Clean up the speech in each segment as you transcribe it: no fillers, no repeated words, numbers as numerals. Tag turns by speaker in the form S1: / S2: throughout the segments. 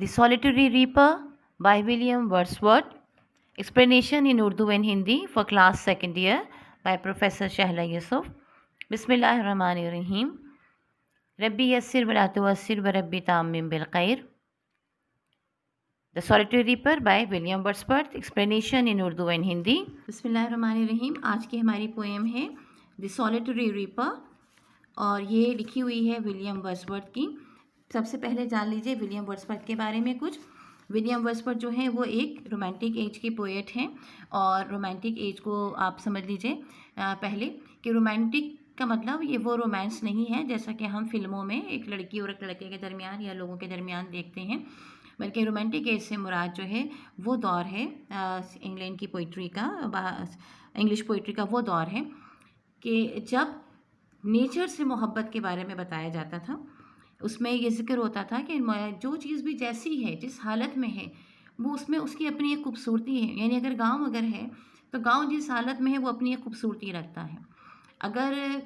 S1: The Solitary Reaper by William Wordsworth. Explanation in Urdu and Hindi for class 2nd year by Professor Shahla Yusuf. Bismillahirrahmanirrahim. Rabbi yassir wa la tuwassir wa rabbi ta'ammim bil khair. The Solitary Reaper by William Wordsworth. Explanation in Urdu and Hindi. Bismillahirrahmanirrahim. आज की हमारी poem है The Solitary Reaper और ये लिखी हुई है William Wordsworth की। सबसे पहले जान लीजिए विलियम वर्ड्सवर्थ के बारे में कुछ। विलियम वर्ड्सवर्थ जो है वो एक रोमांटिक एज की पोएट हैं और रोमांटिक एज को आप समझ लीजिए पहले कि रोमांटिक का मतलब ये वो रोमांस नहीं है जैसा कि हम फिल्मों में एक लड़की और एक लड़के के दरमियान या लोगों के दरमियान देखते हैं, बल्कि रोमांटिक एज से मुराद जो है वो दौर है इंग्लैंड की पोइट्री का, इंग्लिश पोइट्री का वो दौर है कि जब नेचर से मोहब्बत के बारे में बताया जाता था। उसमें ये ज़िक्र होता था कि जो चीज़ भी जैसी है, जिस हालत में है, वो उसमें उसकी अपनी एक खूबसूरती है। यानी अगर गांव है तो गांव जिस हालत में है वो अपनी एक खूबसूरती रखता है। अगर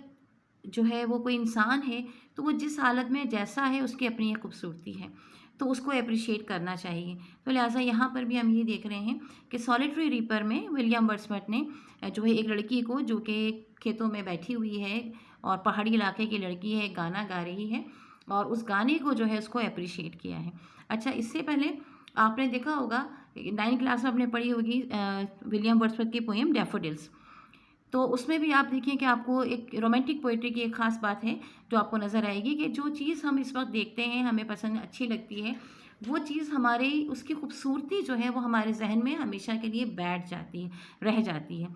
S1: जो है वो कोई इंसान है तो वो जिस हालत में जैसा है उसकी अपनी एक खूबसूरती है, तो उसको अप्रिशिएट करना चाहिए। तो लिहाजा यहाँ पर भी हम ये देख रहे हैं कि सॉलिटरी रीपर में विलियम वर्ड्सवर्थ ने जो है एक लड़की को जो कि खेतों में बैठी हुई है और पहाड़ी इलाके की लड़की है, गाना गा रही है और उस गाने को जो है उसको अप्रिशिएट किया है। अच्छा, इससे पहले आपने देखा होगा 9th क्लास में आपने पढ़ी होगी विलियम वर्ड्सवर्थ की पोएम डैफोडिल्स। तो उसमें भी आप देखिए कि आपको एक रोमांटिक पोइट्री की एक ख़ास बात है जो आपको नज़र आएगी कि जो चीज़ हम इस वक्त देखते हैं, हमें पसंद अच्छी लगती है, वो चीज़ हमारी उसकी खूबसूरती जो है वो हमारे जहन में हमेशा के लिए बैठ जाती है, रह जाती है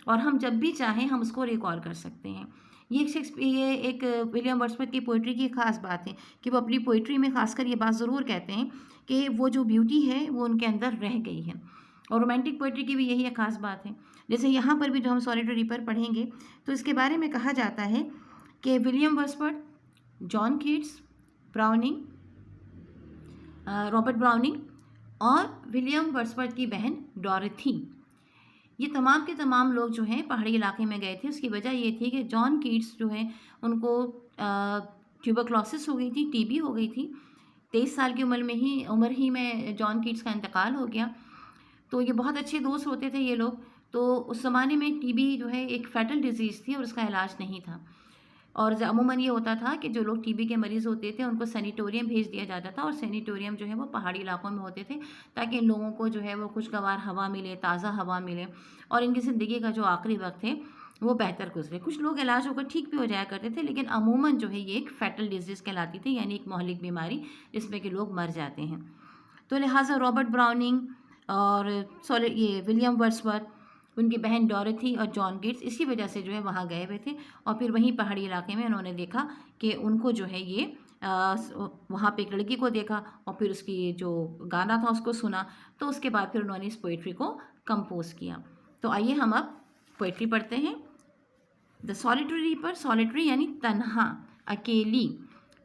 S1: और हम जब भी चाहें हम उसको रिकॉल कर सकते हैं। ये एक विलियम वर्ड्सवर्थ की पोइट्री की ख़ास बात है कि वो अपनी पोइट्री में ख़ासकर ये बात ज़रूर कहते हैं कि वो जो ब्यूटी है वो उनके अंदर रह गई है। और रोमांटिक पोइट्री की भी यही एक ख़ास बात है। जैसे यहाँ पर भी जो हम सॉलिटरी रीपर पढ़ेंगे तो इसके बारे में कहा जाता है कि William Wordsworth, John Keats, browning, Robert browning और विलियम वर्ड्सवर्थ की बहन डॉरेथी, ये तमाम के तमाम लोग जो हैं पहाड़ी इलाके में गए थे। उसकी वजह ये थी कि जॉन कीट्स जो हैं उनको ट्यूबरक्लोसिस हो गई थी, टीबी हो गई थी। 23 साल की उम्र ही में जॉन कीट्स का इंतकाल हो गया। तो ये बहुत अच्छे दोस्त होते थे ये लोग। तो उस ज़माने में टीबी जो है एक फैटल डिजीज़ थी और उसका इलाज नहीं था और अमूमन ये होता था कि जो लोग टीबी के मरीज़ होते थे उनको सैनिटोरियम भेज दिया जाता था और सैनिटोरियम जो है वो पहाड़ी इलाकों में होते थे ताकि इन लोगों को जो है वो खुशगवार हवा मिले, ताज़ा हवा मिले और इनकी ज़िंदगी का जो आखिरी वक्त है वो बेहतर गुजरे। कुछ लोग इलाज होकर ठीक भी हो जाया करते थे, लेकिन अमूमन जो है ये एक फैटल डिजीज़ कहलाती थी, यानी एक महलिक बीमारी जिसमें कि लोग मर जाते हैं। तो लिहाजा रॉबर्ट ब्राउनिंग और ये विलियम वर्ड्सवर्थ, उनकी बहन डॉरेथी और जॉन कीट्स इसी वजह से जो है वहाँ गए हुए थे और फिर वहीं पहाड़ी इलाके में उन्होंने देखा कि उनको जो है ये वहाँ पे एक लड़की को देखा और फिर उसकी जो गाना था उसको सुना, तो उसके बाद फिर उन्होंने इस पोइट्री को कंपोज किया। तो आइए हम अब पोइट्री पढ़ते हैं। द सॉलिटरी रीपर, सॉलिटरी यानी तन्हा, अकेली,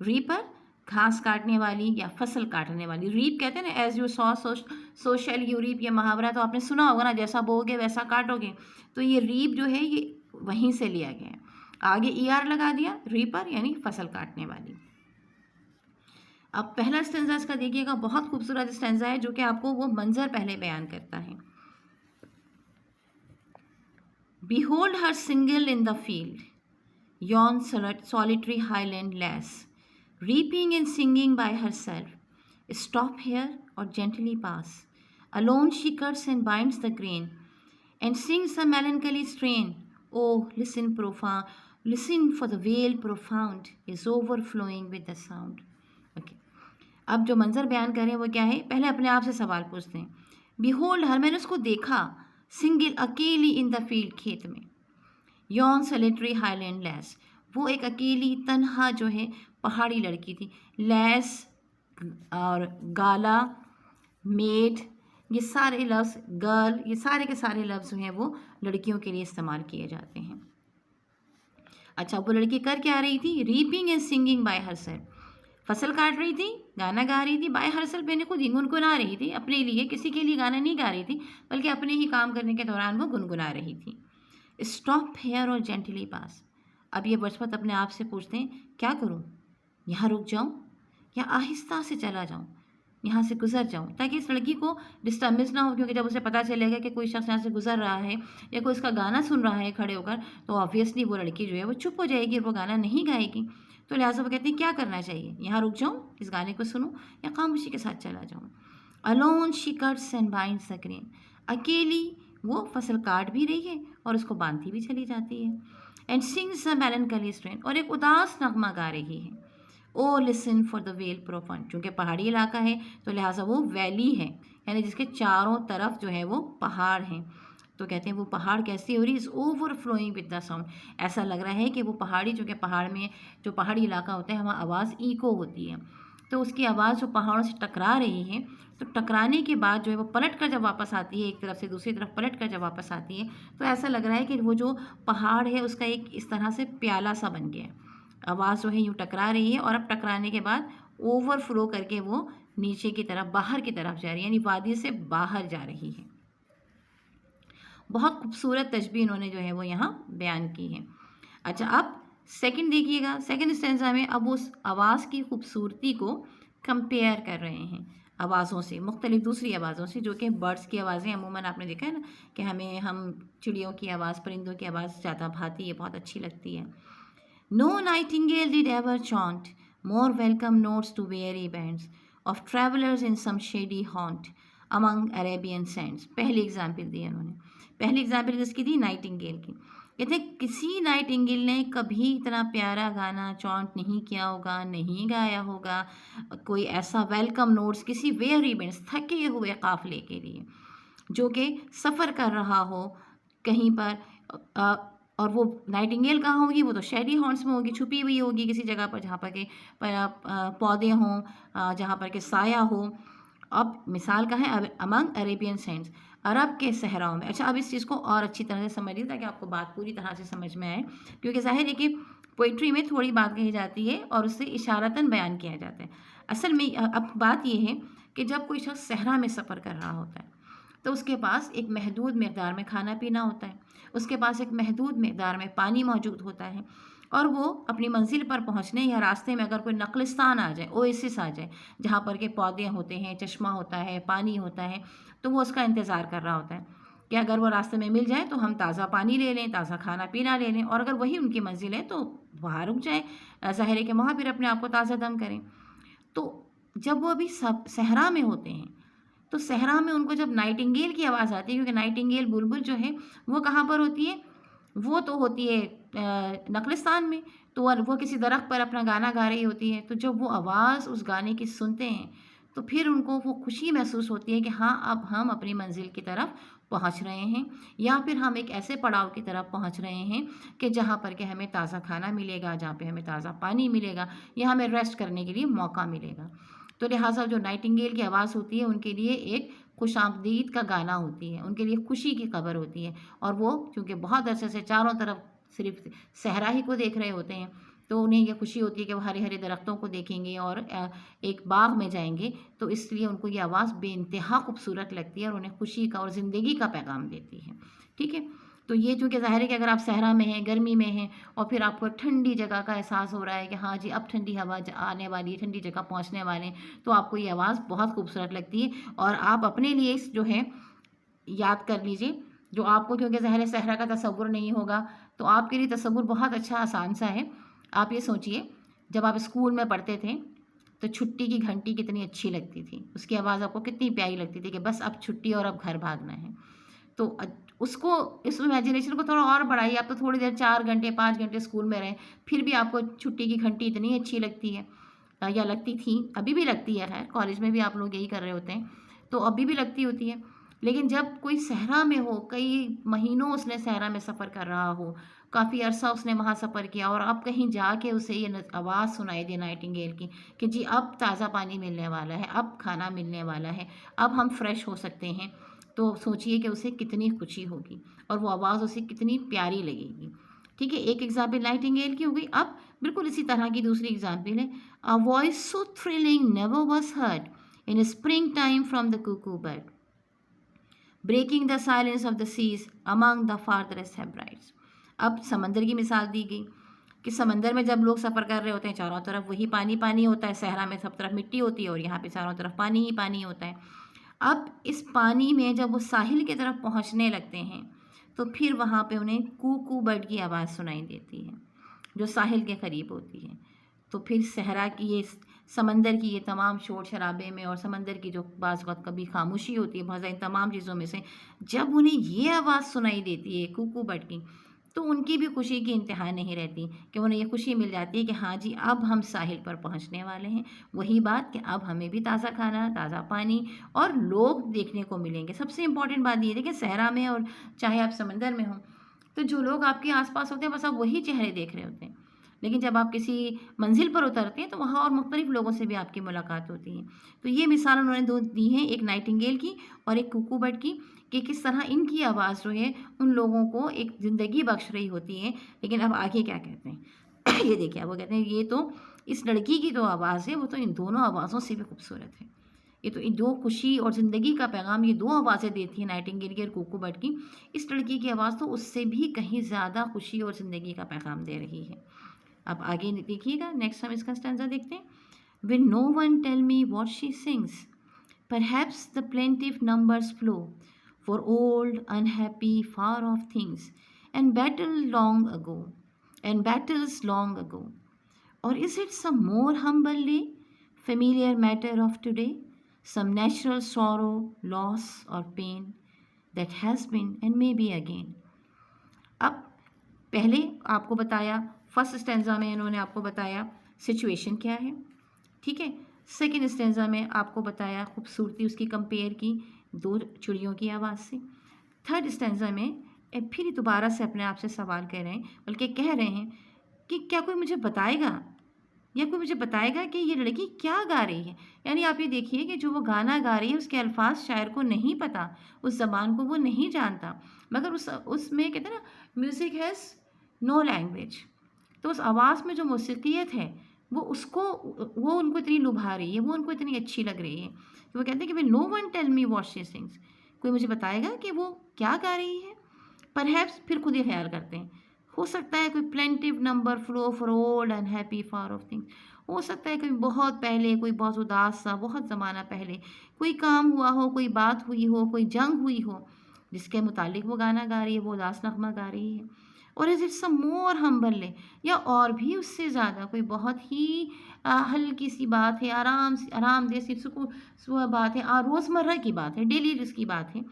S1: रीपर घास काटने वाली या फसल काटने वाली। रीप कहते हैं ना, as you sow so shall you reap, ये मुहावरा तो आपने सुना होगा ना, जैसा बोओगे वैसा काटोगे। तो ये रीप जो है ये वहीं से लिया गया है, आगे ER लगा दिया, रीपर यानी फसल काटने वाली। अब पहला स्टेंजा इसका देखिएगा, बहुत खूबसूरत स्टेंजा है जो कि आपको वो मंजर पहले बयान करता है। Behold her single in the field, yon solitary highland lass, reaping and singing by herself. Stop here or gently pass. Alone she cuts and binds the grain, and sings a melancholy strain. Oh, listen, for the vale profound is overflowing with the sound. Okay. अब जो मंजर बयान कर रहे हैं वो क्या है, पहले अपने आप से सवाल पूछते हैं। बिहोल्ड हर, मैंने उसको देखा, सिंगल अकेली इन द फील्ड, खेत में। यॉन सॉलिटरी हाईलैंड लैस, वो एक अकेली तन्हा जो है पहाड़ी लड़की थी। लैस और गाला, मेड, ये सारे लफ्ज़, गर्ल, ये सारे के सारे लफ्ज़ जो हैं वो लड़कियों के लिए इस्तेमाल किए जाते हैं। अच्छा, वो लड़की कर क्या रही थी? Reaping and singing by herself, फसल काट रही थी, गाना गा रही थी। बाय हरसेल्फ यानी खुद ही गुनगुना रही थी, अपने लिए, किसी के लिए गाना नहीं गा रही थी, बल्कि अपने ही काम करने के दौरान वो गुनगुना रही थी। स्टॉप हेयर और जेंटली पास, अब ये वर्ड्सवर्थ अपने आप से पूछते हैं क्या करूं, यहाँ रुक जाऊं या आहिस्ता से चला जाऊं? यहाँ से गुजर जाऊँ, ताकि इस लड़की को डिस्टर्बेंस ना हो, क्योंकि जब उसे पता चलेगा कि कोई शख्स यहाँ से गुजर रहा है या कोई इसका गाना सुन रहा है खड़े होकर, तो ऑब्वियसली वो लड़की जो है वो चुप हो जाएगी और वो गाना नहीं गाएगी। तो लिहाजा वो कहती हैं क्या करना चाहिए, यहाँ रुक जाऊँ, इस गाने को सुनूँ, या खामोशी के साथ चला जाऊँ। Alone she cuts and binds the grain, अकेली वो फसल काट भी रही है और उसको बांधती भी चली जाती है। एंड सिंग्स अ मेलनकली स्ट्रेन, और एक उदास नगमा गा रही है। ओ लिसन फॉर द वेल प्रोफंड, चूँकि पहाड़ी इलाका है तो लिहाजा वो वैली है, यानी जिसके चारों तरफ जो है वो पहाड़ हैं। तो कहते हैं वो पहाड़ कैसी हो रही, is overflowing with the sound, ऐसा लग रहा है कि वो पहाड़ी, चूँकि पहाड़ में जो पहाड़ी इलाका होता है वहाँ आवाज़ इको होती है, तो उसकी आवाज़ जो पहाड़ों से टकरा रही है, तो टकराने के बाद जो है वो पलट कर जब वापस आती है, एक तरफ से दूसरी तरफ पलट कर जब वापस आती है, तो ऐसा लग रहा है कि वो जो पहाड़ है उसका एक इस तरह से प्याला सा बन गया है। आवाज़ जो है यूँ टकरा रही है और अब टकराने के बाद ओवरफ्लो करके वो नीचे की तरफ, बाहर की तरफ जा रही है, यानी वादी से बाहर जा रही है। बहुत खूबसूरत तशबीह इन्होंने जो है वो यहाँ बयान की है। अच्छा, अब सेकंड देखिएगा, सेकंड स्टेंजा में अब उस आवाज़ की खूबसूरती को कंपेयर कर रहे हैं आवाज़ों से, मुख्तलिफ दूसरी आवाज़ों से, जो कि बर्ड्स की आवाज़ें अमूमन आपने देखा है ना कि हम चिड़ियों की आवाज़, परिंदों की आवाज़ ज़्यादा भाती है, बहुत अच्छी लगती है। No nightingale did ever chaunt more welcome notes to weary bands of travelers in some shady haunt among Arabian sands। पहली एग्जाम्पल दी उन्होंने, पहली एग्जाम्पल किसकी दी, नाइटिंगेल की। कहते किसी नाइटिंगेल ने कभी इतना प्यारा गाना चौंट नहीं किया होगा, नहीं गाया होगा, कोई ऐसा वेलकम नोट्स किसी वेरी बैंड्स, थके हुए काफिले के लिए जो कि सफ़र कर रहा हो कहीं पर, और वो नाइटिंगेल कहाँ होगी, वो तो शेडी हॉर्न्स में होगी, छुपी हुई होगी किसी जगह पर जहाँ पर के पौधे हों, जहाँ पर के साया हो। अब मिसाल का है अमंग अरेबियन सैंड्स, अरब के सहराओं में। अच्छा, अब इस चीज़ को और अच्छी तरह से समझिए ताकि आपको बात पूरी तरह से समझ में आए, क्योंकि ज़ाहिर है कि पोइट्री में थोड़ी बात कही जाती है और उससे इशारतन बयान किया जाता है। असल में अब बात ये है कि जब कोई शख्स सहरा में सफ़र कर रहा होता है तो उसके पास एक महदूद मकदार में खाना पीना होता है, उसके पास एक महदूद मकदार में पानी मौजूद होता है, और वो अपनी मंजिल पर पहुंचने या रास्ते में अगर कोई नक़लिस्तान आ जाए, ओएसिस आ जाए, जहाँ पर के पौधे होते हैं, चश्मा होता है, पानी होता है, तो वो उसका इंतज़ार कर रहा होता है कि अगर वो रास्ते में मिल जाए तो हम ताज़ा पानी ले लें, ताज़ा खाना पीना ले लें, और अगर वही उनकी मंजिल है तो वहाँ रुक जाएँ, ज़ाहिर है कि वहाँ फिर अपने आप को ताज़ा दम करें। तो जब वो अभी सब सहरा में होते हैं तो सहरा में उनको जब नाइटिंगेल की आवाज़ आती है, क्योंकि नाइटिंगेल बुलबुल जो है वो कहाँ पर होती है, वो तो होती है नखलिस्तान में, तो वो किसी दरख्त पर अपना गाना गा रही होती है। तो जब वो आवाज़ उस गाने की सुनते हैं तो फिर उनको वो खुशी महसूस होती है कि हाँ, अब हम अपनी मंजिल की तरफ पहुंच रहे हैं, या फिर हम एक ऐसे पड़ाव की तरफ पहुंच रहे हैं कि जहाँ पर के हमें ताज़ा खाना मिलेगा, जहाँ पे हमें ताज़ा पानी मिलेगा, या हमें रेस्ट करने के लिए मौका मिलेगा। तो लिहाजा जो नाइटिंगेल की आवाज़ होती है उनके लिए एक खुशामदीद का गाना होती है, उनके लिए खुशी की खबर होती है, और वो चूँकि बहुत अरसे से चारों तरफ सिर्फ सहरा ही को देख रहे होते हैं, तो उन्हें ये खुशी होती है कि वो हरे हरे दरख्तों को देखेंगे और एक बाग में जाएंगे, तो इसलिए उनको ये आवाज़ बेइंतहा खूबसूरत लगती है और उन्हें खुशी का और ज़िंदगी का पैगाम देती है। ठीक है, तो ये चूँकि ज़ाहिर है कि अगर आप सहरा में हैं, गर्मी में हैं, और फिर आपको ठंडी जगह का एहसास हो रहा है कि हाँ जी, अब ठंडी हवा आने वाली है, ठंडी जगह पहुँचने वाले हैं, तो आपको ये आवाज़ बहुत खूबसूरत लगती है, और आप अपने लिए इस जो है याद कर लीजिए, जो आपको, क्योंकि ज़ाहिर है सहरा का तसव्वुर नहीं होगा, तो आपके लिए तसव्वुर बहुत अच्छा आसान सा है। आप ये सोचिए, जब आप स्कूल में पढ़ते थे तो छुट्टी की घंटी कितनी अच्छी लगती थी, उसकी आवाज़ आपको कितनी प्यारी लगती थी कि बस अब छुट्टी और अब घर भागना है। तो उसको, इस इमेजिनेशन को थोड़ा और बढ़ाइए, आप तो थोड़ी देर 4 घंटे 5 घंटे स्कूल में रहें, फिर भी आपको छुट्टी की घंटी इतनी अच्छी लगती है, या लगती थी, अभी भी लगती है, खैर कॉलेज में भी आप लोग यही कर रहे होते हैं, तो अभी भी लगती होती है। लेकिन जब कोई सहरा में हो, कई महीनों उसने सहरा में सफ़र कर रहा हो, काफ़ी अरसा उसने वहाँ सफ़र किया, और अब कहीं जाके उसे ये आवाज़ सुनाई दे नाइटिंगेल की कि जी अब ताज़ा पानी मिलने वाला है, अब खाना मिलने वाला है, अब हम फ्रेश हो सकते हैं, तो सोचिए कि उसे कितनी खुशी होगी और वो आवाज़ उसे कितनी प्यारी लगेगी। ठीक है, एक एग्जाम्पल नाइटिंगेल की हो गई। अब बिल्कुल इसी तरह की दूसरी एग्जाम्पल है, a voice so thrilling never was heard in spring time from the cuckoo bird breaking the silence of the seas among the farthest Hebrides. अब समंदर की मिसाल दी गई, कि समंदर में जब लोग सफ़र कर रहे होते हैं चारों तरफ वही पानी पानी होता है, सहरा में सब तरफ मिट्टी होती है और यहाँ पे चारों तरफ पानी ही पानी होता है। अब इस पानी में जब वो साहिल की तरफ पहुँचने लगते हैं तो फिर वहाँ पे उन्हें कू बर्ड की आवाज़ सुनाई देती है जो साहिल के करीब होती है। तो फिर सहरा की ये समंदर की ये तमाम शोर शराबे में और समंदर की जो बाज़ वक़्त कभी खामोशी होती है, बहुत इन तमाम चीज़ों में से जब उन्हें ये आवाज़ सुनाई देती है कू बर्ड की, तो उनकी भी खुशी की इंतहा नहीं रहती कि उन्हें ये खुशी मिल जाती है कि हाँ जी, अब हम साहिल पर पहुंचने वाले हैं। वही बात कि अब हमें भी ताज़ा खाना, ताज़ा पानी और लोग देखने को मिलेंगे। सबसे इम्पॉर्टेंट बात ये है कि सहरा में और चाहे आप समंदर में हों, तो जो लोग आपके आसपास होते हैं बस आप वही चेहरे देख रहे होते हैं। लेकिन जब आप किसी मंजिल पर उतरते हैं तो वहाँ और मुख्तलिफ लोगों से भी आपकी मुलाकात होती है। तो ये मिसाल उन्होंने दो दी हैं, एक नाइटिंगेल की और एक कुकू बर्ड की, कि किस तरह इनकी आवाज़ जो है उन लोगों को एक ज़िंदगी बख्श रही होती है। लेकिन अब आगे क्या कहते हैं ये देखिए, अब वो कहते हैं ये तो इस लड़की की जो आवाज़ है वो तो इन दोनों आवाज़ों से भी खूबसूरत है। ये तो इन दो खुशी और ज़िंदगी का पैगाम ये दो आवाज़ें देती हैं, नाइटिंगेल की और कुकू बर्ड की। इस लड़की की आवाज़ तो उससे भी कहीं ज़्यादा खुशी और ज़िंदगी का पैगाम दे रही है। अब आगे देखिएगा, नेक्स्ट हम इसका स्टैंजा देखते हैं। When no one tell me what she sings, perhaps the plaintive numbers flow for old, unhappy, far off things, and battles long ago. Or is it some more humbly familiar matter of today, some natural sorrow, loss, or pain that has been and may be again? अब पहले आपको बताया, first stanza में इन्होंने आपको बताया situation क्या है, ठीक है। सेकंड स्टेंजा में आपको बताया खूबसूरती उसकी कंपेयर की दो चिड़ियों की आवाज़ से। थर्ड स्टेंजा में फिर दोबारा से अपने आप से सवाल कर रहे हैं, बल्कि कह रहे हैं कि क्या कोई मुझे बताएगा या कोई मुझे बताएगा कि ये लड़की क्या गा रही है। यानी आप ये देखिए कि जो वो गाना गा रही है उसके अल्फाज शायर को नहीं पता, उस ज़बान को वो नहीं जानता, मगर उसमें कहते हैं ना, म्यूज़िक हैज़ नो लैंग्वेज। तो उस आवाज़ में जो मौसीक़ियत है वो उनको इतनी लुभा रही है, वो उनको इतनी अच्छी लग रही है। तो वो कहते हैं कि no one tell me what she sings, कोई मुझे बताएगा कि वो क्या गा रही है। परहैप्स, फिर खुद ही ख्याल करते हैं, हो सकता है कोई plaintiff number flow for old and happy far of things, हो सकता है कोई बहुत पहले, कोई बहुत उदास सा बहुत ज़माना पहले कोई काम हुआ हो, कोई बात हुई हो, कोई जंग हुई हो जिसके मुतालिक वो गाना गा रही है, वो उदास नगमा गा रही है। और is it some more humble, या और भी उससे ज़्यादा कोई बहुत ही हल्की सी बात है, आरामदेह सी सुकून बात है, रोज़मर्रा की बात है, डेली की बात है,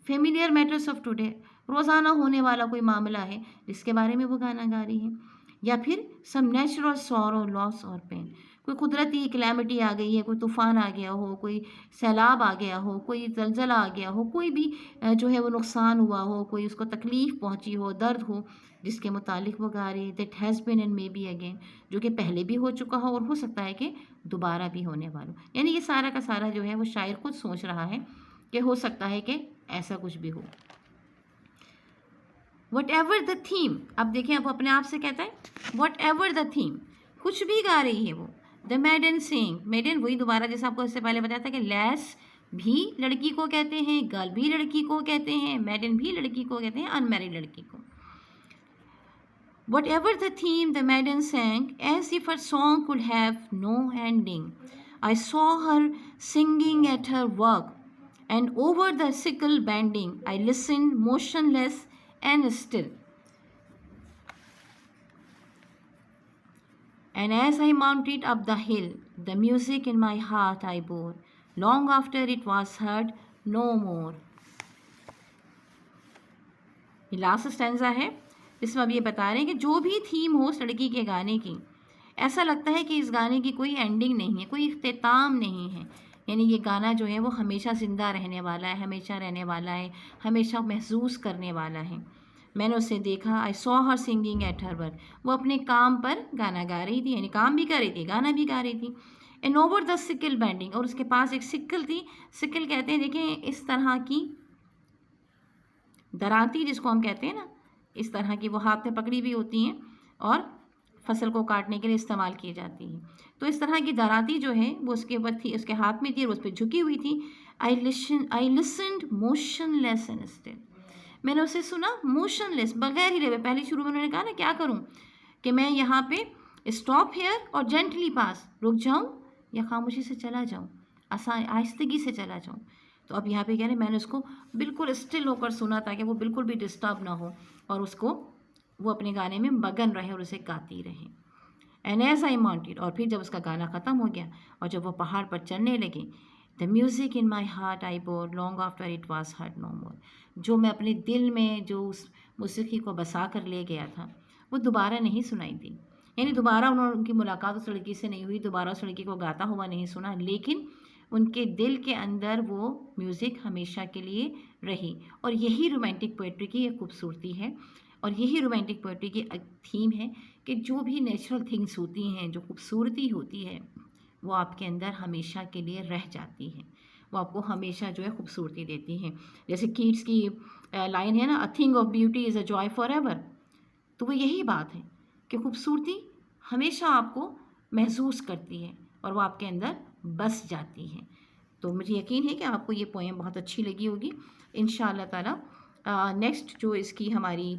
S1: फेमिलियर मैटर्स ऑफ टुडे, रोज़ाना होने वाला कोई मामला है जिसके बारे में वो गाना गा रही है। या फिर सम नेचुरल सॉरो, लॉस और पेन, कोई कुदरती कैलेमिटी आ गई है, कोई तूफ़ान आ गया हो, कोई सैलाब आ गया हो, कोई ज़लज़ला आ गया हो, कोई भी जो है वो नुकसान हुआ हो, कोई उसको तकलीफ़ पहुंची हो, दर्द हो, जिसके मुतालिक वो गा रही है। That has been and may be again, जो कि पहले भी हो चुका हो और हो सकता है कि दोबारा भी होने वाला हो। यानी ये सारा का सारा जो है वो शायर खुद सोच रहा है कि हो सकता है कि ऐसा कुछ भी हो। वट एवर द थीम, अब देखें, अब अपने आप से कहता है वट एवर द थीम, कुछ भी गा रही है वो। द मेडन सिंग, मेडन वही दोबारा जैसा आपको इससे पहले बताया था कि लैस भी लड़की को कहते हैं, गर्ल भी लड़की को कहते हैं, मेडन भी लड़की को कहते हैं, अनमैरिड लड़की को। Whatever the theme the maiden sang as if her song could have no ending. I saw her singing at her work, and over the sickle bending, I listened motionless and still. And as I mounted up the hill, the music in my heart I bore, long after it was heard no more. ये last stanza है, इसमें अब ये बता रहे हैं कि जो भी थीम हो उस लड़की के गाने की, ऐसा लगता है कि इस गाने की कोई एंडिंग नहीं है, कोई इख्तिताम नहीं है। यानी ये गाना जो है वो हमेशा ज़िंदा रहने वाला है, हमेशा रहने वाला है, हमेशा महसूस करने वाला है। मैंने उसे देखा, I saw her singing at her work, वो अपने काम पर गाना गा रही थी, यानी काम भी कर रही थी, गाना भी गा रही थी। And over the sickle bending, और उसके पास एक सिकल थी। सिकल कहते हैं, देखें, इस तरह की दराती जिसको हम कहते हैं ना, इस तरह की वो हाथ में पकड़ी भी होती हैं और फसल को काटने के लिए इस्तेमाल की जाती है। तो इस तरह की दराती जो है वो उसके ऊपर थी, उसके हाथ में थी और उस पर झुकी हुई थी। आई लिसनड मोशनलेस एंड स्टिल, मैंने उसे सुना मोशनलेस, बगैर हिले हुए। पहले शुरू में उन्होंने कहा ना क्या करूं, कि मैं यहाँ पे स्टॉप हेयर और जेंटली पास रुक जाऊँ या खामोशी से चला जाऊँ, आसान आहिस्तगी से चला जाऊँ। तो अब यहाँ पे क्या है, मैंने उसको बिल्कुल स्टिल होकर सुना ताकि वो बिल्कुल भी डिस्टर्ब ना हो और उसको वो अपने गाने में मगन रहे और उसे गाती रहे। एंड एज आई माउंटेड, और फिर जब उसका गाना ख़त्म हो गया और जब वो पहाड़ पर चढ़ने लगे, the music in my heart I bore long after it was heard no more, जो मैं अपने दिल में जो उस मौसीकी को बसा कर ले गया था वो दोबारा नहीं सुनाई दी। यानी दोबारा उनकी मुलाकात उस लड़की से नहीं हुई, दोबारा उस लड़की को गाता हुआ नहीं सुना, लेकिन उनके दिल के अंदर वो म्यूज़िक हमेशा के लिए रही। और यही रोमांटिक पोइट्री की एक खूबसूरती है और यही रोमांटिक पोइट्री की थीम है कि जो भी नेचुरल थिंग्स होती हैं, जो खूबसूरती होती है, वो आपके अंदर हमेशा के लिए रह जाती हैं, वो आपको हमेशा जो है खूबसूरती देती हैं। जैसे कीट्स की लाइन है ना, a thing of beauty is a joy for ever, तो वो यही बात है कि खूबसूरती हमेशा आपको महसूस करती है और वो आपके अंदर बस जाती है। तो मुझे यकीन है कि आपको ये पोएम बहुत अच्छी लगी होगी। इंशाअल्लाह ताला नेक्स्ट जो इसकी हमारी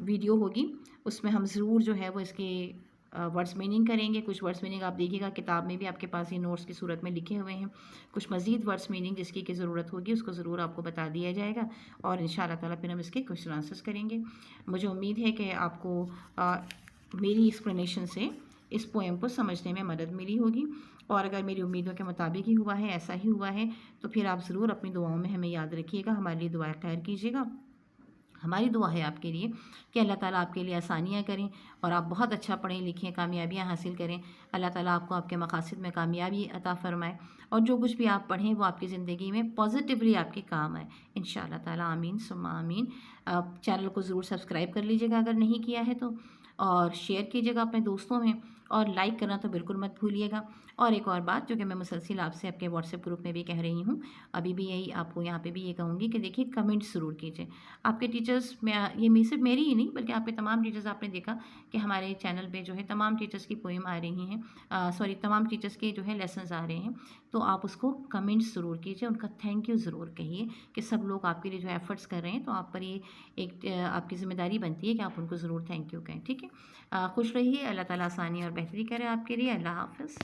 S1: वीडियो होगी उसमें हम ज़रूर जो है वो इसके वर्ड्स मीनिंग करेंगे। कुछ वर्ड्स मीनिंग आप देखिएगा किताब में भी आपके पास ये नोट्स की सूरत में लिखे हुए हैं। कुछ मज़ीद वर्ड्स मीनिंग जिसकी की ज़रूरत होगी उसको ज़रूर आपको बता दिया जाएगा और इंशाअल्लाह ताला फिर हम इसके क्वेश्चन आंसर्स करेंगे। मुझे उम्मीद है कि आपको मेरी एक्सप्लेनेशन से इस पोएम को समझने में मदद मिली होगी और अगर मेरी उम्मीदों के मुताबिक ही हुआ है, ऐसा ही हुआ है, तो फिर आप ज़रूर अपनी दुआओं में हमें याद रखिएगा, हमारे लिए दुआ खैर कीजिएगा। हमारी दुआ है आपके लिए कि अल्लाह ताला आपके लिए आसानियाँ करें और आप बहुत अच्छा पढ़ें लिखें, कामयाबियाँ हासिल करें। अल्लाह ताला आपको आपके मकासद में कामयाबी अता फ़रमाए और जो कुछ भी आप पढ़ें वो आपकी ज़िंदगी में पॉजिटिवली आपके काम आए इंशाअल्लाह ताला। आमीन सुम्मा आमीन। चैनल को ज़रूर सब्सक्राइब कर लीजिएगा अगर नहीं किया है तो, और शेयर कीजिएगा अपने दोस्तों में और लाइक करना तो बिल्कुल मत भूलिएगा। और एक और बात जो कि मैं मुसलसल आपसे आपके व्हाट्सएप ग्रुप में भी कह रही हूँ, अभी भी यही आपको यहाँ पे भी ये कहूँगी कि देखिए कमेंट्स ज़रूर कीजिए। आपके टीचर्स में ये सिर्फ मेरी ही नहीं बल्कि आपके तमाम टीचर्स, आपने देखा कि हमारे चैनल पे जो है तमाम टीचर्स की पोएम आ रही हैं, सॉरी तमाम टीचर्स के जो है लेसन्स आ रहे हैं, तो आप उसको कमेंट्स ज़रूर कीजिए, उनका थैंक यू ज़रूर कहिए कि सब लोग आपके लिए जो एफ़र्ट्स कर रहे हैं, तो आप पर ये एक आपकी ज़िम्मेदारी बनती है कि आप उनको ज़रूर थैंक यू कहें। ठीक है, खुश रहिए, अल्लाह ताला आसानी और बेहतरी करे आपके लिए। अल्लाह हाफ़िज़।